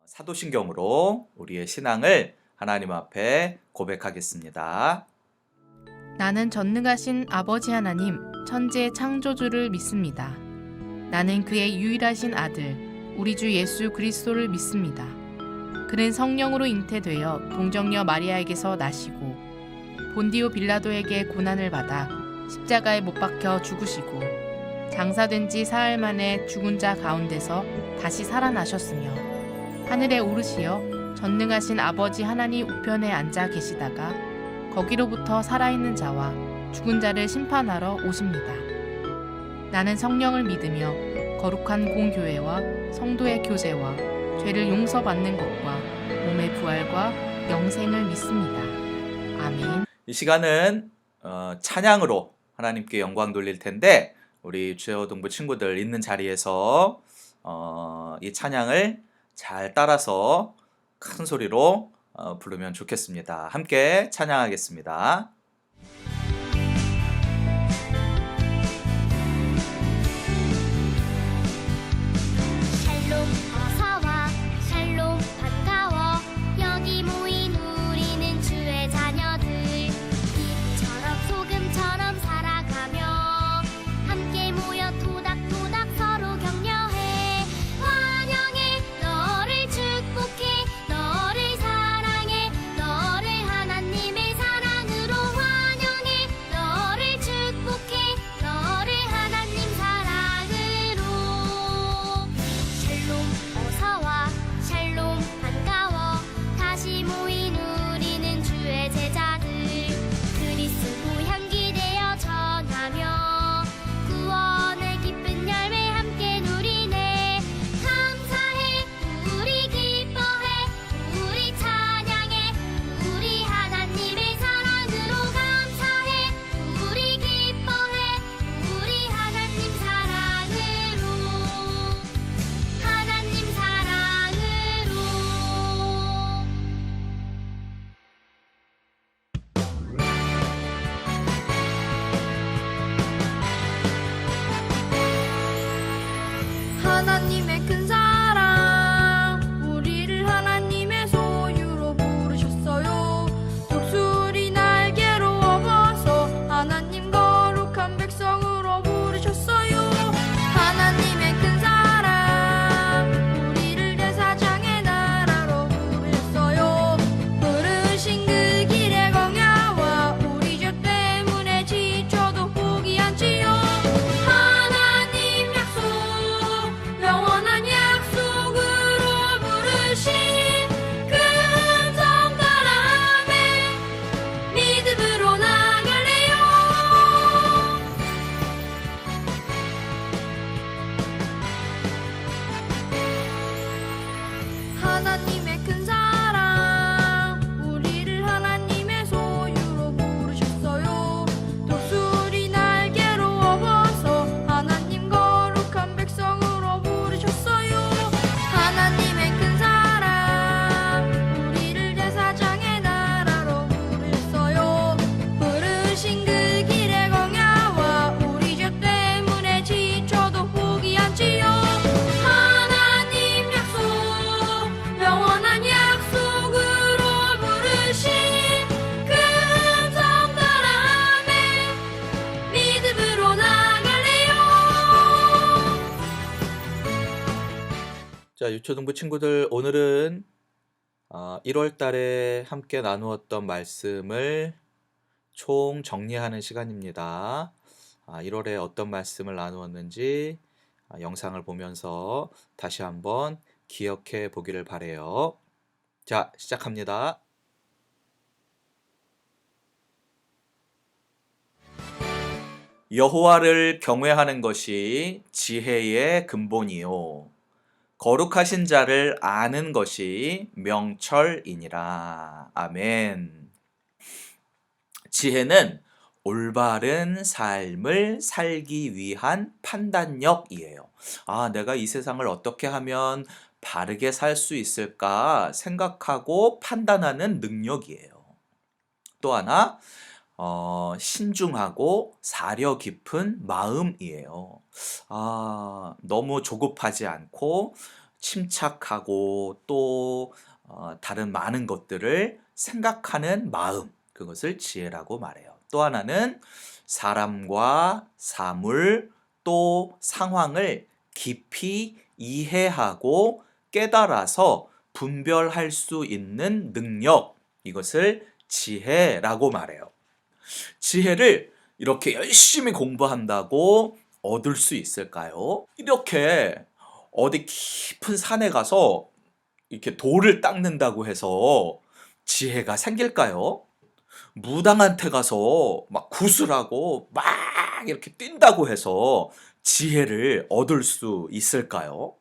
사도신경으로 우리의 신앙을 하나님 앞에 고백하겠습니다. 나는 전능하신 아버지 하나님, 천지의 창조주를 믿습니다. 나는 그의 유일하신 아들, 우리 주 예수 그리스도를 믿습니다. 그는 성령으로 잉태되어 동정녀 마리아에게서 나시고 본디오 빌라도에게 고난을 받아 십자가에 못 박혀 죽으시고 장사된 지 사흘 만에 죽은 자 가운데서 다시 살아나셨으며 하늘에 오르시어 전능하신 아버지 하나님 우편에 앉아 계시다가 거기로부터 살아있는 자와 죽은 자를 심판하러 오십니다. 나는 성령을 믿으며 거룩한 공교회와 성도의 교제와 죄를 용서받는 것과 몸의 부활과 영생을 믿습니다. 아멘. 이 시간은 찬양으로 하나님께 영광 돌릴 텐데 우리 주여동부 친구들 있는 자리에서 이 찬양을 잘 따라서 큰 소리로 부르면 좋겠습니다. 함께 찬양하겠습니다. 샬롬 어서와 샬롬 반가워 여기 모인 우리는 주의 자녀들 빛처럼 소금처럼 살아가며 함께 모여 토닥토닥 서로 격려해 환영해 너를 축복해 너를 사랑해 너를 하나님의 사랑으로 환영해 너를 축복해 너를 하나님 사랑으로 샬롬 어서와 샬롬 반가워 다시 모인 우리는 주의 제자들 그리스도 향기 되어 전하며 구원의 기쁜 열매 함께 누리네 감사해 우리 기뻐해 우리 찬양해 우리 하나님의 사랑으로 감사해 우리 기뻐해 우리 하나님 사랑으로 하나님 사랑으로 하나님의 큰 사랑 우리를 하나님의 소유로 부르셨어요. 독수리 날개로 업어서 하나님 거룩한 백성으로 부르셨어요. 하나님의 큰 사랑 우리를 제사장의 나라로 부르셨어요. 부르신 그 길의 광야와 우리 죄 때문에 지쳐도 포기하지요. 하나님 약속 영원한 약속으로 부르신 그 음성 따라하며 믿음으로 나갈래요. 하나님의 큰 사랑 우리를 하나님의 소유로 부르셨어요. 독수리 날개로 업어서 하나님 거룩한 백성으로 부르셨어요. 하나님의 큰 사랑 우리를 제사장의 나라로 부르셨어요. 부르신 그 길의 광야와 우리 죄 때문에 지쳐도 포기하지요. 하나님 약속 영원한 약속으로 부르신 그 음성 따라하며 믿음으로 나갈래요. 자, 유초등부 친구들, 오늘은 1월 달에 함께 나누었던 말씀을 총 정리하는 시간입니다. 1월에 어떤 말씀을 나누었는지 영상을 보면서 다시 한번 기억해 보기를 바래요. 자, 시작합니다. 여호와를 경외하는 것이 지혜의 근본이요 거룩하신 자를 아는 것이 명철이니라. 아멘. 지혜는 올바른 삶을 살기 위한 판단력이에요. 내가 이 세상을 어떻게 하면 바르게 살 수 있을까 생각하고 판단하는 능력이에요. 또 하나, 신중하고 사려 깊은 마음이에요. 너무 조급하지 않고 침착하고 또 다른 많은 것들을 생각하는 마음, 그것을 지혜라고 말해요. 또 하나는 사람과 사물 또 상황을 깊이 이해하고 깨달아서 분별할 수 있는 능력, 이것을 지혜라고 말해요. 지혜를 이렇게 열심히 공부한다고 얻을 수 있을까요? 이렇게 어디 깊은 산에 가서 이렇게 돌을 닦는다고 해서 지혜가 생길까요? 무당한테 가서 막 구슬하고 막 이렇게 뛴다고 해서 지혜를 얻을 수 있을까요?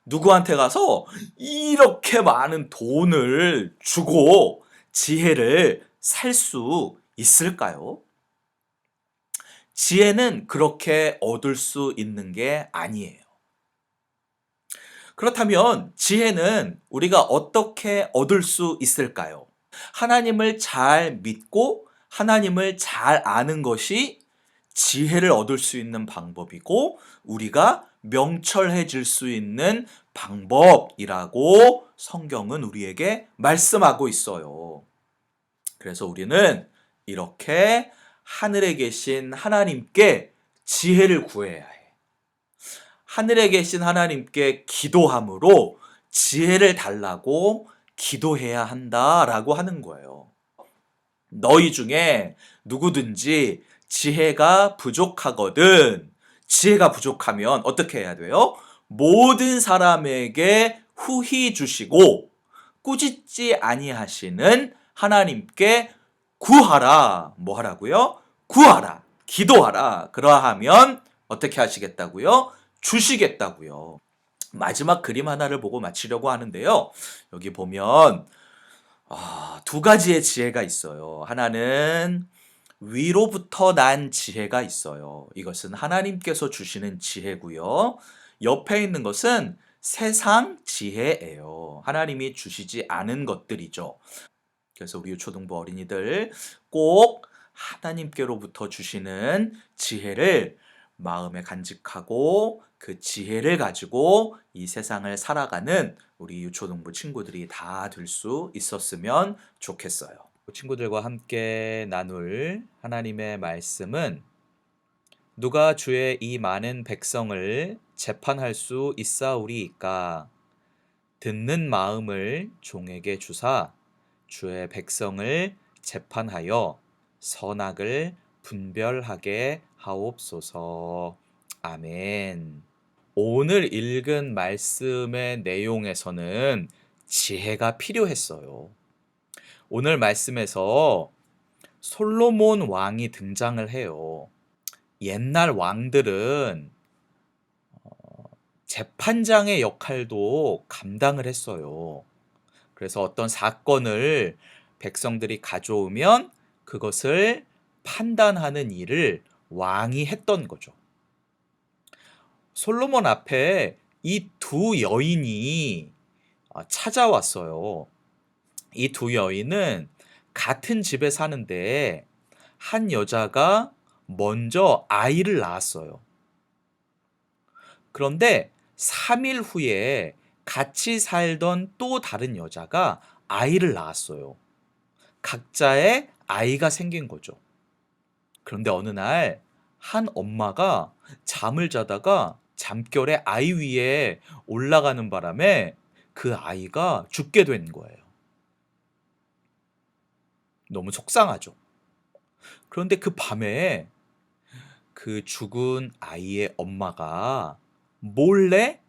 누구한테 가서 이렇게 많은 돈을 주고 지혜를 살 수 있을까요? 지혜는 그렇게 얻을 수 있는 게 아니에요. 그렇다면 지혜는 우리가 어떻게 얻을 수 있을까요? 하나님을 잘 믿고 하나님을 잘 아는 것이 지혜를 얻을 수 있는 방법이고 우리가 명철해질 수 있는 방법이라고 성경은 우리에게 말씀하고 있어요. 그래서 우리는 이렇게 하늘에 계신 하나님께 지혜를 구해야 해. 하늘에 계신 하나님께 기도함으로 지혜를 달라고 기도해야 한다라고 하는 거예요. 너희 중에 누구든지 지혜가 부족하거든. 지혜가 부족하면 어떻게 해야 돼요? 모든 사람에게 후히 주시고 꾸짖지 아니하시는 하나님께 구하라. 뭐 하라고요? 구하라. 기도하라. 그러하면 어떻게 하시겠다고요? 주시겠다고요. 마지막 그림 하나를 보고 마치려고 하는데요. 여기 보면 두 가지의 지혜가 있어요. 하나는 위로부터 난 지혜가 있어요. 이것은 하나님께서 주시는 지혜고요. 옆에 있는 것은 세상 지혜예요. 하나님이 주시지 않은 것들이죠. 그래서 우리 유초등부 어린이들 꼭 하나님께로부터 주시는 지혜를 마음에 간직하고 그 지혜를 가지고 이 세상을 살아가는 우리 유초등부 친구들이 다 될 수 있었으면 좋겠어요. 친구들과 함께 나눌 하나님의 말씀은 누가 주의 이 많은 백성을 재판할 수 있사오리이까 듣는 마음을 종에게 주사 주의 백성을 재판하여 선악을 분별하게 하옵소서. 아멘. 오늘 읽은 말씀의 내용에서는 지혜가 필요했어요. 오늘 말씀에서 솔로몬 왕이 등장을 해요. 옛날 왕들은 재판장의 역할도 감당을 했어요. 그래서 어떤 사건을 백성들이 가져오면 그것을 판단하는 일을 왕이 했던 거죠. 솔로몬 앞에 이 두 여인이 찾아왔어요. 이 두 여인은 같은 집에 사는데 한 여자가 먼저 아이를 낳았어요. 그런데 3일 후에 같이 살던 또 다른 여자가 아이를 낳았어요. 각자의 아이가 생긴 거죠. 그런데 어느 날 한 엄마가 잠을 자다가 잠결에 아이 위에 올라가는 바람에 그 아이가 죽게 된 거예요. 너무 속상하죠. 그런데 그 밤에 그 죽은 아이의 엄마가 몰래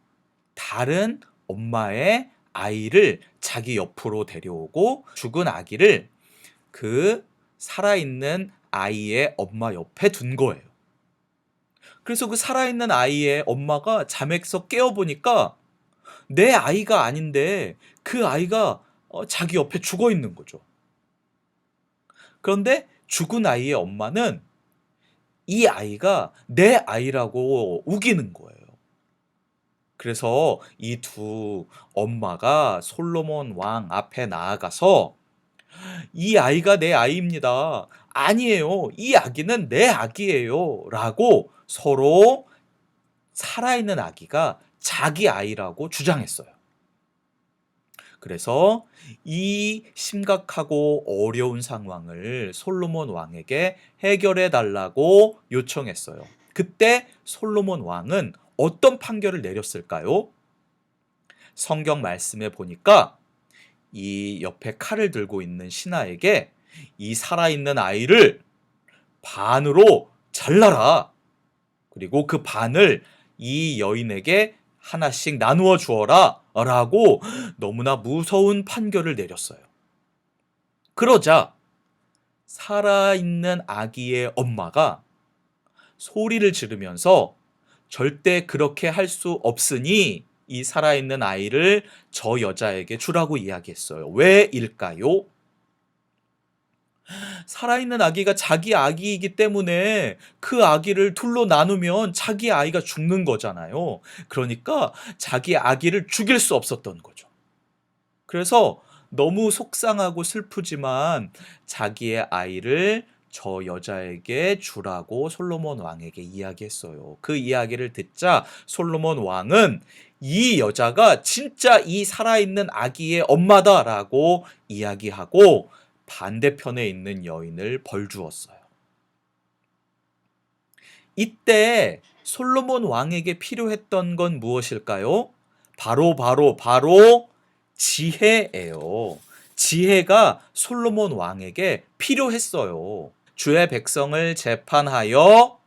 다른 엄마의 아이를 자기 옆으로 데려오고 죽은 아기를 그 살아있는 아이의 엄마 옆에 둔 거예요. 그래서 그 살아있는 아이의 엄마가 잠에서 깨어보니까 내 아이가 아닌데 그 아이가 자기 옆에 죽어 있는 거죠. 그런데 죽은 아이의 엄마는 이 아이가 내 아이라고 우기는 거예요. 그래서 이 두 엄마가 솔로몬 왕 앞에 나아가서 이 아이가 내 아이입니다. 아니에요. 이 아기는 내 아기예요. 라고 서로 살아있는 아기가 자기 아이라고 주장했어요. 그래서 이 심각하고 어려운 상황을 솔로몬 왕에게 해결해 달라고 요청했어요. 그때 솔로몬 왕은 어떤 판결을 내렸을까요? 성경 말씀에 보니까 이 옆에 칼을 들고 있는 신하에게 이 살아있는 아이를 반으로 잘라라. 그리고 그 반을 이 여인에게 하나씩 나누어 주어라 라고 너무나 무서운 판결을 내렸어요. 그러자 살아있는 아기의 엄마가 소리를 지르면서 절대 그렇게 할 수 없으니 이 살아있는 아이를 저 여자에게 주라고 이야기했어요. 왜일까요? 살아있는 아기가 자기 아기이기 때문에 그 아기를 둘로 나누면 자기 아이가 죽는 거잖아요. 그러니까 자기 아기를 죽일 수 없었던 거죠. 그래서 너무 속상하고 슬프지만 자기의 아이를 저 여자에게 주라고 솔로몬 왕에게 이야기했어요. 그 이야기를 듣자 솔로몬 왕은 이 여자가 진짜 이 살아있는 아기의 엄마다라고 이야기하고 반대편에 있는 여인을 벌 주었어요. 이때 솔로몬 왕에게 필요했던 건 무엇일까요? 바로 지혜예요. 지혜가 솔로몬 왕에게 필요했어요. 주의 백성을 재판하여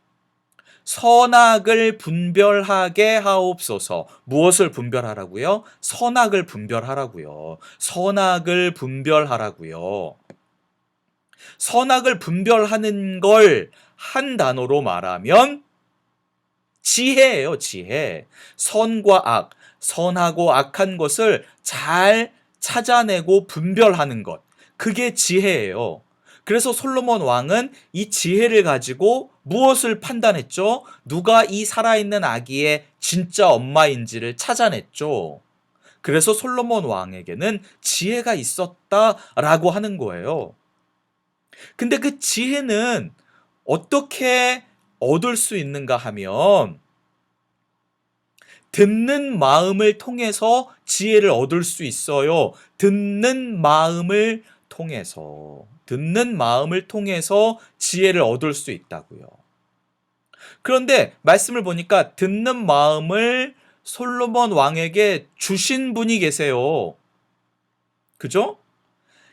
선악을 분별하게 하옵소서. 무엇을 분별하라고요? 선악을 분별하라고요. 선악을 분별하라고요. 선악을 분별하는 걸 한 단어로 말하면 지혜예요, 지혜. 선과 악, 선하고 악한 것을 잘 찾아내고 분별하는 것. 그게 지혜예요. 그래서 솔로몬 왕은 이 지혜를 가지고 무엇을 판단했죠? 누가 이 살아있는 아기의 진짜 엄마인지를 찾아냈죠. 그래서 솔로몬 왕에게는 지혜가 있었다라고 하는 거예요. 근데 그 지혜는 어떻게 얻을 수 있는가 하면 듣는 마음을 통해서 지혜를 얻을 수 있어요. 듣는 마음을 통해서 지혜를 얻을 수 있다고요. 그런데 말씀을 보니까 듣는 마음을 솔로몬 왕에게 주신 분이 계세요. 그죠?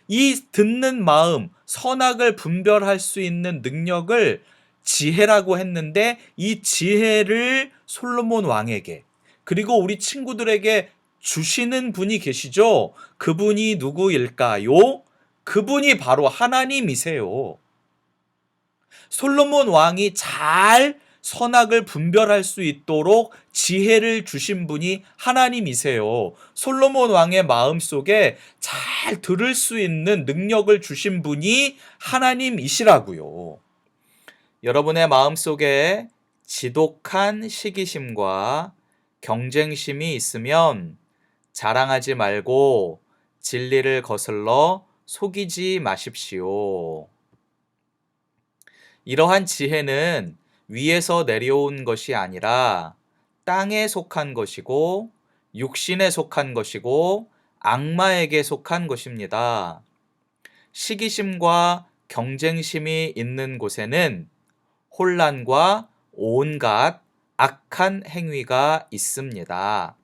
이 듣는 마음, 선악을 분별할 수 있는 능력을 지혜라고 했는데 이 지혜를 솔로몬 왕에게 그리고 우리 친구들에게 주시는 분이 계시죠? 그분이 누구일까요? 그분이 바로 하나님이세요. 솔로몬 왕이 잘 선악을 분별할 수 있도록 지혜를 주신 분이 하나님이세요. 솔로몬 왕의 마음속에 잘 들을 수 있는 능력을 주신 분이 하나님이시라고요. 여러분의 마음속에 지독한 시기심과 경쟁심이 있으면 자랑하지 말고 진리를 거슬러 속이지 마십시오. 이러한 지혜는 위에서 내려온 것이 아니라 땅에 속한 것이고 육신에 속한 것이고 악마에게 속한 것입니다. 시기심과 경쟁심이 있는 곳에는 혼란과 온갖 악한 행위가 있습니다.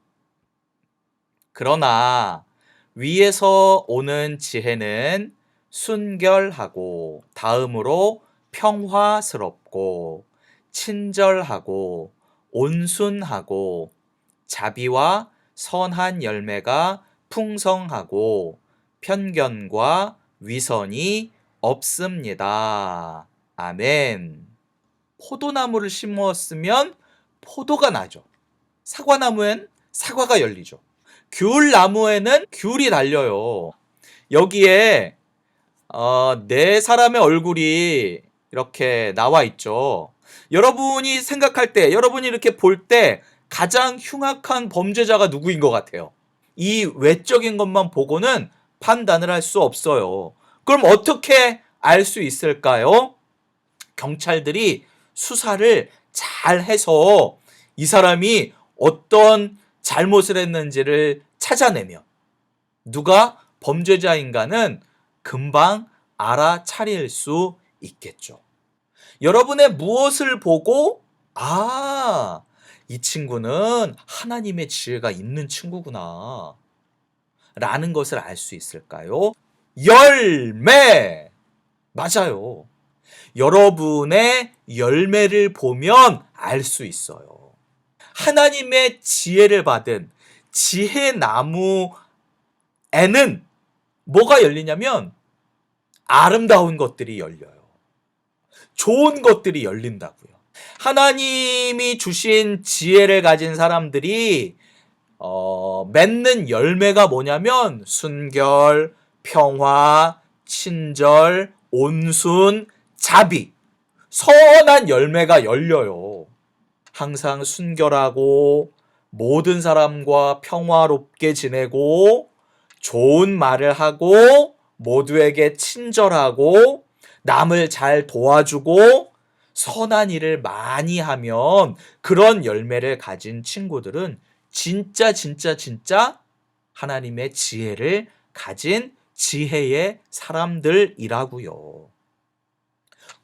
그러나 위에서 오는 지혜는 순결하고 다음으로 평화스럽고 친절하고 온순하고 자비와 선한 열매가 풍성하고 편견과 위선이 없습니다. 아멘. 포도나무를 심었으면 포도가 나죠. 사과나무엔 사과가 열리죠. 귤나무에는 귤이 달려요. 여기에 네 사람의 얼굴이 이렇게 나와 있죠. 여러분이 생각할 때, 여러분이 이렇게 볼 때 가장 흉악한 범죄자가 누구인 것 같아요? 이 외적인 것만 보고는 판단을 할 수 없어요. 그럼 어떻게 알 수 있을까요? 경찰들이 수사를 잘 해서 이 사람이 어떤 잘못을 했는지를 찾아내면 누가 범죄자인가는 금방 알아차릴 수 있겠죠. 여러분의 무엇을 보고 이 친구는 하나님의 지혜가 있는 친구구나 라는 것을 알 수 있을까요? 열매! 맞아요. 여러분의 열매를 보면 알 수 있어요. 하나님의 지혜를 받은 지혜나무에는 뭐가 열리냐면 아름다운 것들이 열려요. 좋은 것들이 열린다고요. 하나님이 주신 지혜를 가진 사람들이 맺는 열매가 뭐냐면 순결, 평화, 친절, 온순, 자비, 선한 열매가 열려요. 항상 순결하고 모든 사람과 평화롭게 지내고 좋은 말을 하고 모두에게 친절하고 남을 잘 도와주고 선한 일을 많이 하면 그런 열매를 가진 친구들은 진짜 하나님의 지혜를 가진 지혜의 사람들이라고요.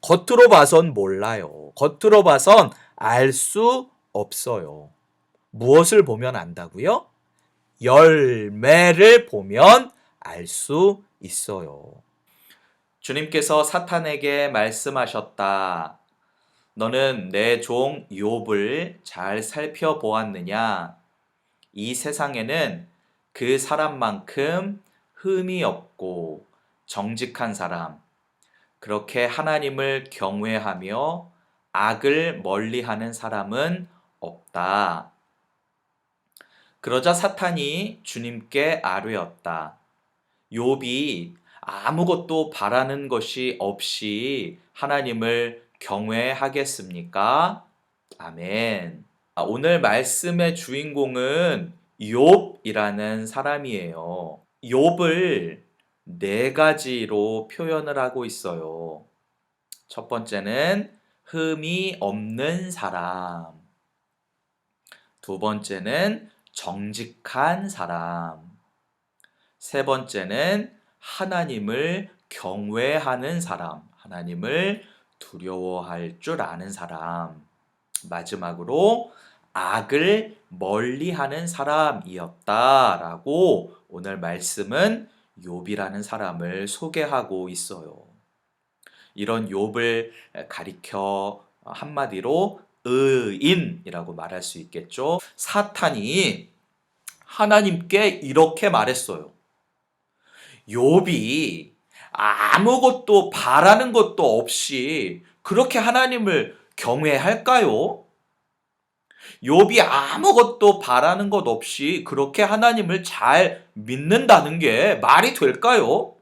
겉으로 봐선 몰라요. 겉으로 봐선 알 수 없어요. 무엇을 보면 안다고요? 열매를 보면 알 수 있어요. 주님께서 사탄에게 말씀하셨다. 너는 내 종 욥을 잘 살펴보았느냐? 이 세상에는 그 사람만큼 흠이 없고 정직한 사람, 그렇게 하나님을 경외하며 악을 멀리하는 사람은 없다. 그러자 사탄이 주님께 아뢰었다. 욥이 아무것도 바라는 것이 없이 하나님을 경외하겠습니까? 아멘. 오늘 말씀의 주인공은 욥이라는 사람이에요. 욥을 4가지로 표현을 하고 있어요. 첫 번째는 흠이 없는 사람. 두 번째는 정직한 사람. 세 번째는 하나님을 경외하는 사람. 하나님을 두려워할 줄 아는 사람. 마지막으로 악을 멀리하는 사람이었다라고 오늘 말씀은 욥이라는 사람을 소개하고 있어요. 이런 욥을 가리켜 한마디로 의인이라고 말할 수 있겠죠. 사탄이 하나님께 이렇게 말했어요. 욥이 아무것도 바라는 것도 없이 그렇게 하나님을 경외할까요? 욥이 아무것도 바라는 것 없이 그렇게 하나님을 잘 믿는다는 게 말이 될까요?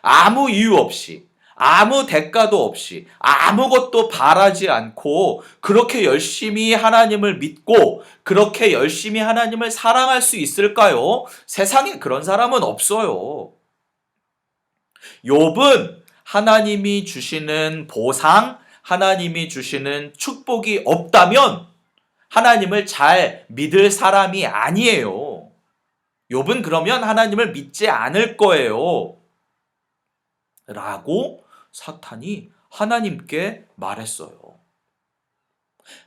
아무 이유 없이, 아무 대가도 없이, 아무것도 바라지 않고 그렇게 열심히 하나님을 믿고 그렇게 열심히 하나님을 사랑할 수 있을까요? 세상에 그런 사람은 없어요. 욥은 하나님이 주시는 보상, 하나님이 주시는 축복이 없다면 하나님을 잘 믿을 사람이 아니에요. 욥은 그러면 하나님을 믿지 않을 거예요. 라고 사탄이 하나님께 말했어요.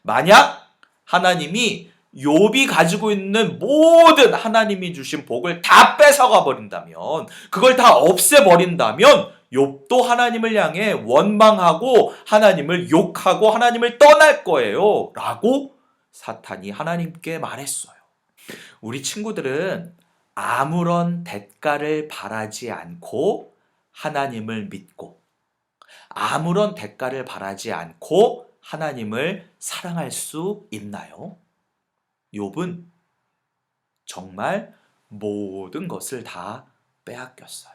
만약 하나님이 욥이 가지고 있는 모든 하나님이 주신 복을 다 뺏어가 버린다면, 그걸 다 없애버린다면 욥도 하나님을 향해 원망하고 하나님을 욕하고 하나님을 떠날 거예요. 라고 사탄이 하나님께 말했어요. 우리 친구들은 아무런 대가를 바라지 않고 하나님을 믿고 아무런 대가를 바라지 않고 하나님을 사랑할 수 있나요? 욥은 정말 모든 것을 다 빼앗겼어요.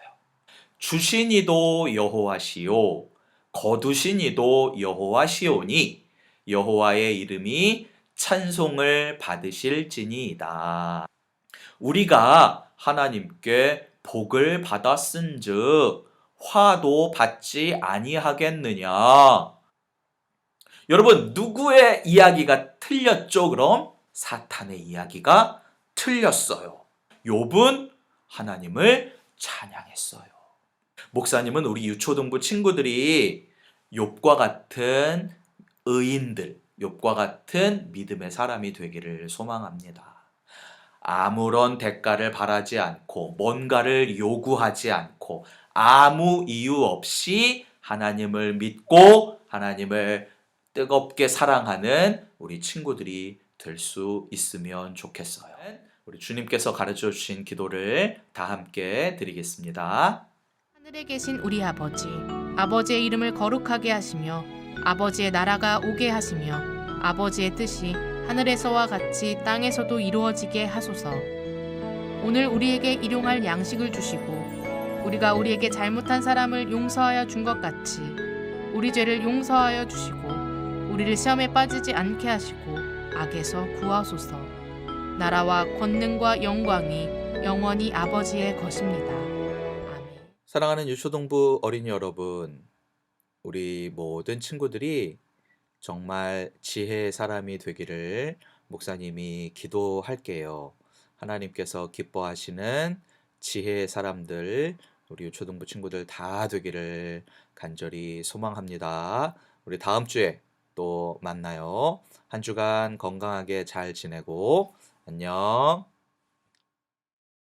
주신 이도 여호와시요 거두신 이도 여호와시오니 여호와의 이름이 찬송을 받으실지니이다. 우리가 하나님께 복을 받았은즉 화도 받지 아니하겠느냐. 여러분, 누구의 이야기가 틀렸죠? 그럼 사탄의 이야기가 틀렸어요. 욥은 하나님을 찬양했어요. 목사님은 우리 유초등부 친구들이 욥과 같은 의인들, 욥과 같은 믿음의 사람이 되기를 소망합니다. 아무런 대가를 바라지 않고 뭔가를 요구하지 않고 아무 이유 없이 하나님을 믿고 하나님을 뜨겁게 사랑하는 우리 친구들이 될 수 있으면 좋겠어요. 우리 주님께서 가르쳐 주신 기도를 다 함께 드리겠습니다. 하늘에 계신 우리 아버지, 아버지의 이름을 거룩하게 하시며 아버지의 나라가 오게 하시며 아버지의 뜻이 하늘에서와 같이 땅에서도 이루어지게 하소서. 오늘 우리에게 일용할 양식을 주시고 우리가 우리에게 잘못한 사람을 용서하여 준 것 같이 우리 죄를 용서하여 주시고 우리를 시험에 빠지지 않게 하시고 악에서 구하소서. 나라와 권능과 영광이 영원히 아버지의 것입니다. 아멘. 사랑하는 유초동부 어린이 여러분, 우리 모든 친구들이 정말 지혜의 사람이 되기를 목사님이 기도할게요. 하나님께서 기뻐하시는 지혜의 사람들, 우리 유초등부 친구들 다 되기를 간절히 소망합니다. 우리 다음 주에 또 만나요. 한 주간 건강하게 잘 지내고 안녕.